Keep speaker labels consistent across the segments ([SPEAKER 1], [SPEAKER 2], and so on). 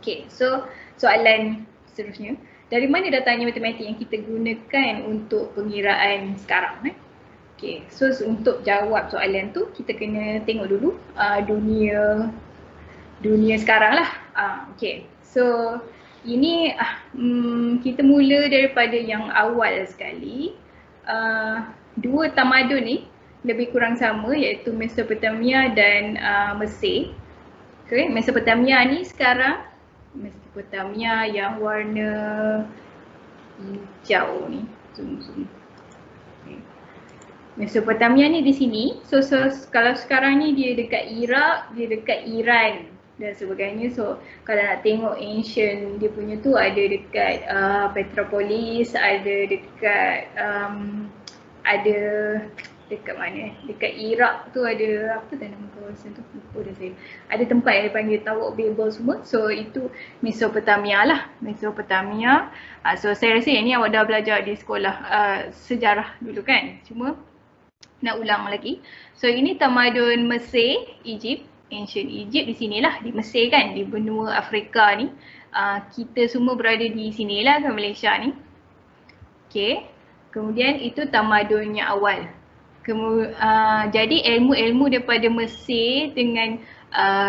[SPEAKER 1] Okay, so soalan seterusnya. Dari mana datangnya matematik yang kita gunakan untuk pengiraan sekarang? Okay, so untuk jawab soalan tu kita kena tengok dulu dunia sekarang lah. Okay, so ini kita mula daripada yang awal sekali. Dua tamadun ni lebih kurang sama, iaitu Mesopotamia dan Mesir. Okay, Mesopotamia ni sekarang Mesopotamia yang warna hijau ni. Zoom. Okay. Mesopotamia ni di sini. So kalau sekarang ni dia dekat Iraq, dia dekat Iran dan sebagainya. So kalau nak tengok ancient dia punya tu ada dekat Petropolis, ada dekat ada dekat mana? Dekat Iraq tu ada apa dah nama kawasan tu? Lupa dah saya. Ada tempat yang dipanggil Tower of Babel semua. So itu Mesopotamia lah. Mesopotamia. So saya rasa yang ni awak dah belajar di sekolah sejarah dulu kan? Cuma nak ulang lagi. So ini tamadun Mesir, Egypt. Ancient Egypt di sinilah, di Mesir kan, di benua Afrika ni. Kita semua berada di sinilah kan, Malaysia ni. Okay. Kemudian itu tamadunnya awal. Jadi ilmu-ilmu daripada Mesir dengan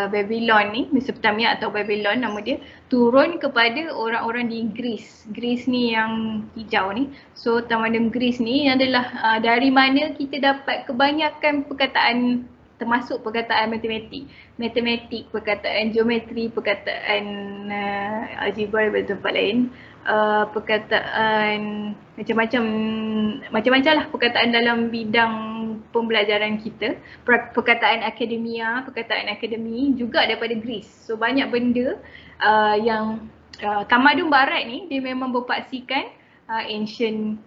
[SPEAKER 1] Babylon ni, Mesopotamia atau Babylon nama dia, turun kepada orang-orang di Greece. Greece ni yang hijau ni. So tamadun Greece ni adalah dari mana kita dapat kebanyakan perkataan, termasuk perkataan matematik, perkataan geometri, perkataan algebra dan tempat lain, perkataan macam-macam lah perkataan dalam bidang pembelajaran kita, perkataan akademi juga daripada Greece. So banyak benda yang tamadun barat ni dia memang berpaksikan ancient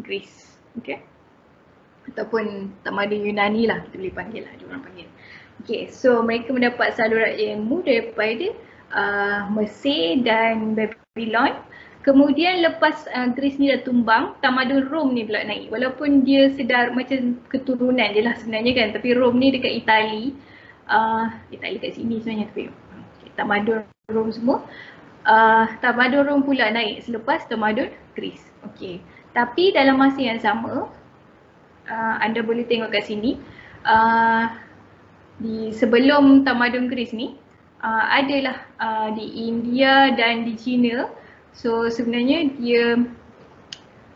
[SPEAKER 1] Greece. Okay. Ataupun tamadun Yunani lah, kita boleh panggil lah, diorang panggil. Okay, so mereka mendapat saluran ilmu daripada Mesir dan Babylon. Kemudian lepas Greece ni dah tumbang, tamadun Rom ni pula naik. Walaupun dia sedar macam keturunan je lah sebenarnya kan, tapi Rom ni dekat Itali. Itali kat sini sebenarnya, tapi okay, tamadun Rom semua. Tamadun Rom pula naik selepas tamadun Greece. Okay. Tapi dalam masa yang sama, anda boleh tengok kat sini, di sebelum tamadun Greece ni, adalah di India dan di China. So sebenarnya dia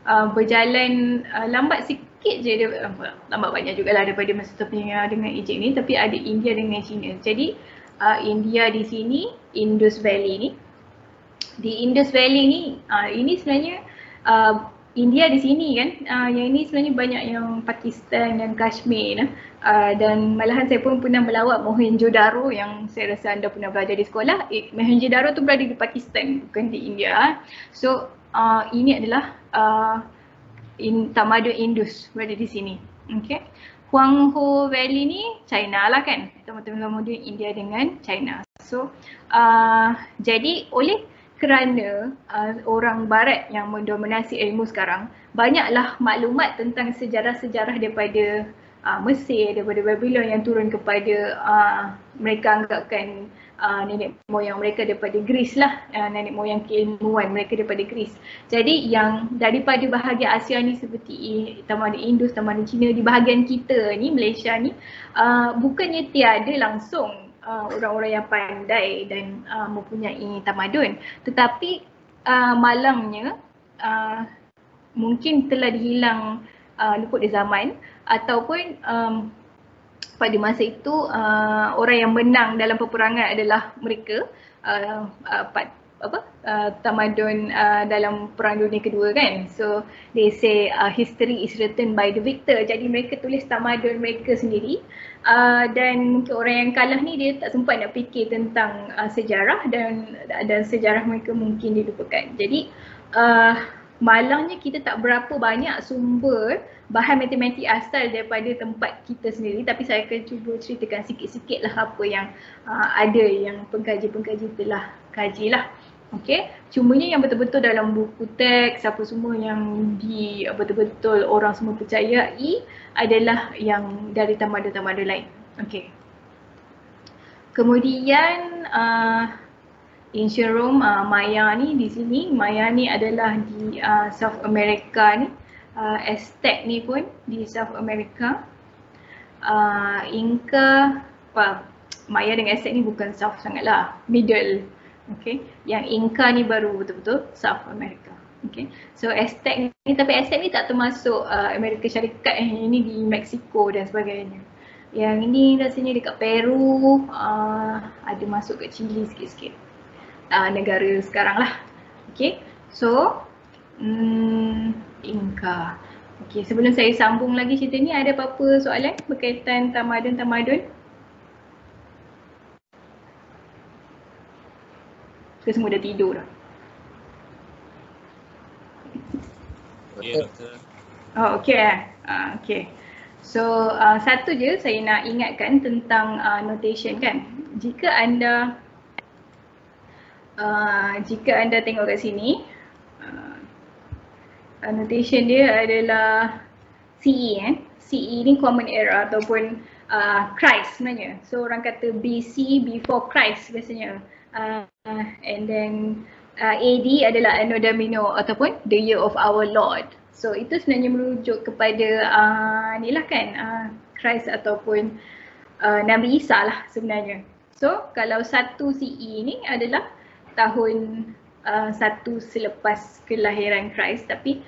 [SPEAKER 1] berjalan lambat sikit je, dia lambat banyak jugalah daripada Mesopotamia dengan Egypt ni, tapi ada India dengan China. Jadi India di sini, Indus Valley ni. Di Indus Valley ni, ini sebenarnya India di sini kan, yang ini sebenarnya banyak yang Pakistan dan Kashmir dan malahan saya pun pernah melawat Mohenjo-daro yang saya rasa anda pernah belajar di sekolah. Mohenjo-daro tu berada di Pakistan, bukan di India. So ini adalah tamadun Indus berada di sini. Okay. Huanghe Valley ni China lah kan, tamadun India dengan China. So jadi kerana orang barat yang mendominasi ilmu sekarang, banyaklah maklumat tentang sejarah-sejarah daripada Mesir, daripada Babylon yang turun kepada mereka anggapkan nenek moyang mereka daripada Greece lah, nenek moyang keilmuan mereka daripada Greece. Jadi yang daripada bahagian Asia ni seperti tamadun Indus, tamadun Cina, di bahagian kita ni, Malaysia ni, bukannya tiada langsung orang-orang yang pandai dan mempunyai tamadun, tetapi malangnya mungkin telah dihilang luput di zaman, ataupun pada masa itu orang yang menang dalam peperangan adalah mereka, tamadun dalam Perang Dunia Kedua kan. So they say history is written by the victor. Jadi mereka tulis tamadun mereka sendiri, dan mungkin orang yang kalah ni dia tak sempat nak fikir tentang sejarah, dan sejarah mereka mungkin dilupakan. Jadi malangnya kita tak berapa banyak sumber bahan matematik asal daripada tempat kita sendiri, tapi saya akan cuba ceritakan sikit-sikit lah apa yang ada yang pengkaji-pengkaji telah kaji lah. Okay, cumanya yang betul-betul dalam buku teks apa semua yang betul-betul orang semua percayai adalah yang dari tamadun-tamadun lain. Okay. Kemudian Ancient Rome, Maya ni di sini. Maya ni adalah di South America ni. Aztec ni pun di South America. Inca, Maya dengan Aztec ni bukan South sangat lah, middle. Okay. Yang Inca ni baru betul-betul South America. Okay. So Aztec ni, tapi Aztec ni tak termasuk Amerika Syarikat, ini di Mexico dan sebagainya. Yang ini rasanya dekat Peru, ada masuk kat Chile sikit-sikit. Negara sekarang lah. Okay. So Inca. Okay, sebelum saya sambung lagi cerita ni, ada apa-apa soalan berkaitan tamadun-tamadun? Kita semua dah tidur dah.
[SPEAKER 2] Ya, doktor.
[SPEAKER 1] Oh, okay. Okay. So, satu je saya nak ingatkan tentang notation kan. Jika anda tengok kat sini, notation dia adalah CE. CE ni Common Era ataupun Christ sebenarnya. So orang kata BC, before Christ biasanya. And then AD adalah Anno Domini ataupun the year of our Lord. So itu sebenarnya merujuk kepada ni lah kan, Christ ataupun Nabi Isa lah sebenarnya. So kalau 1 CE ni adalah tahun satu selepas kelahiran Christ, tapi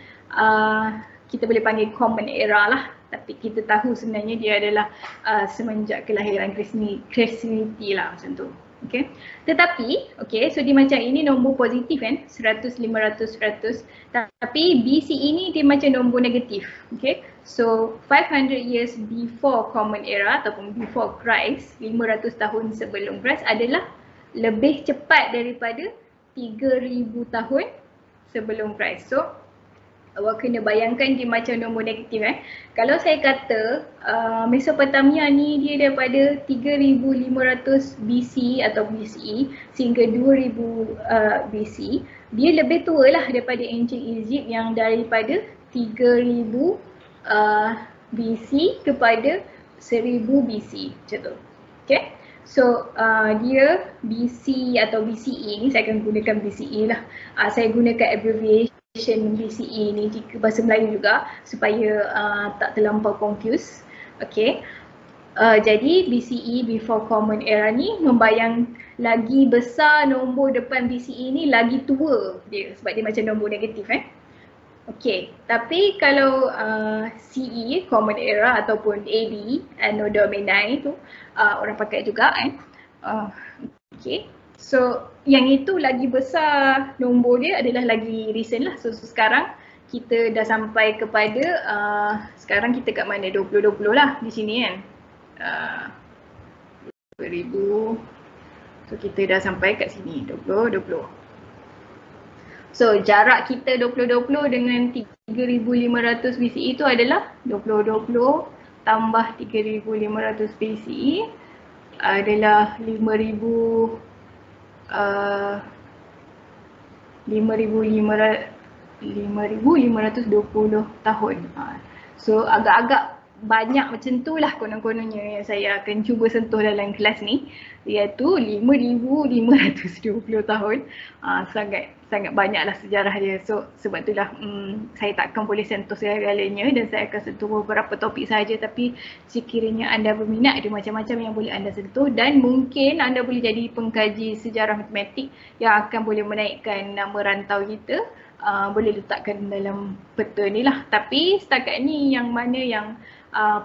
[SPEAKER 1] kita boleh panggil Common Era lah, tapi kita tahu sebenarnya dia adalah semenjak kelahiran Christianity lah macam tu. Okay. Tetapi, okay, so dia macam ini nombor positif kan, 100, 500, 100. Tapi BCE ni dia macam nombor negatif. Okay. So 500 years before Common Era ataupun before Christ, 500 tahun sebelum Christ adalah lebih cepat daripada 3,000 tahun sebelum Christ. So awak kena bayangkan dia macam nombor negatif Kalau saya kata Mesopotamia ni dia daripada 3,500 BC atau BCE sehingga 2,000 BC, dia lebih tua lah daripada Ancient Egypt yang daripada 3,000 BC kepada 1,000 BC macam tu. Okay. So dia BC atau BCE ni, saya akan gunakan BCE lah. Saya gunakan abbreviation BCE ni jika bahasa Melayu juga supaya tak terlampau confuse. Okay. Jadi BCE, before Common Era ni membayang lagi besar nombor depan BCE ni, lagi tua dia sebab dia macam nombor negatif Okay, tapi kalau CE, Common Era ataupun AD, Anno Domini tu orang pakai juga Okay, so yang itu lagi besar nombor dia adalah lagi recent lah. So sekarang kita dah sampai kepada sekarang kita kat mana, 2020 lah di sini kan, 2000. So kita dah sampai kat sini 2020. So jarak kita 2020 dengan 3,500 BCE itu adalah 2020 tambah 3,500 BCE adalah 5,520 tahun. So agak-agak banyak macam tu lah konon-kononnya yang saya akan cuba sentuh dalam kelas ni, iaitu 5,520 tahun. Sangat banyaklah sejarah dia. So sebab itulah saya takkan boleh sentuh segala-galanya dan saya akan sentuh beberapa topik saja, tapi sekiranya anda berminat, ada macam-macam yang boleh anda sentuh dan mungkin anda boleh jadi pengkaji sejarah matematik yang akan boleh menaikkan nama rantau kita. Boleh letakkan dalam peta ni lah. Tapi setakat ni yang mana yang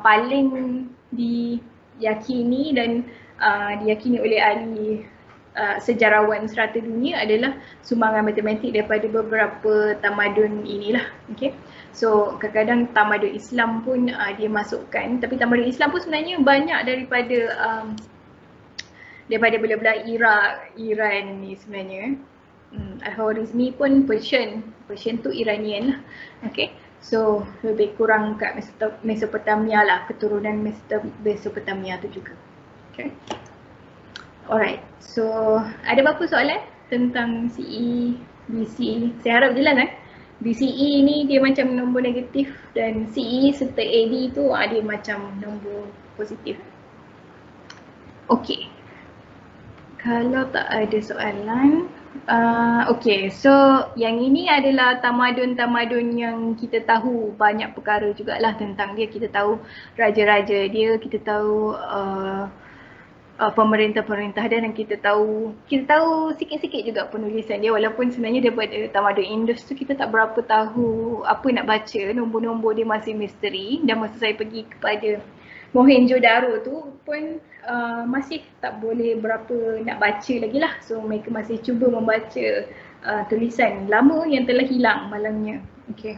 [SPEAKER 1] paling diyakini dan diyakini oleh ahli sejarawan serata dunia adalah sumbangan matematik daripada beberapa tamadun inilah. Okay. So kadang-kadang tamadun Islam pun dia masukkan, tapi tamadun Islam pun sebenarnya banyak daripada belah-belah Iraq, Iran ni sebenarnya. Al-Khwarizmi pun Persian tu Iranian lah. Okay. So lebih kurang kat Mesopotamia lah, keturunan Mesopotamia tu juga. Okay. Alright, so ada berapa soalan tentang CE, BCE? Saya harap jelas BCE ni dia macam nombor negatif dan CE serta AD tu dia macam nombor positif. Okay. Kalau tak ada soalan, okay, so yang ini adalah tamadun-tamadun yang kita tahu banyak perkara jugalah tentang dia. Kita tahu raja-raja dia, kita tahu pemerintah-pemerintah dia, dan kita tahu sikit-sikit juga penulisan dia, walaupun sebenarnya daripada tamadun Indus tu kita tak berapa tahu apa nak baca, nombor-nombor dia masih misteri. Dan masa saya pergi kepada Mohenjo-daro tu pun masih tak boleh berapa nak baca lagi lah. So mereka masih cuba membaca tulisan lama yang telah hilang malangnya. Okay.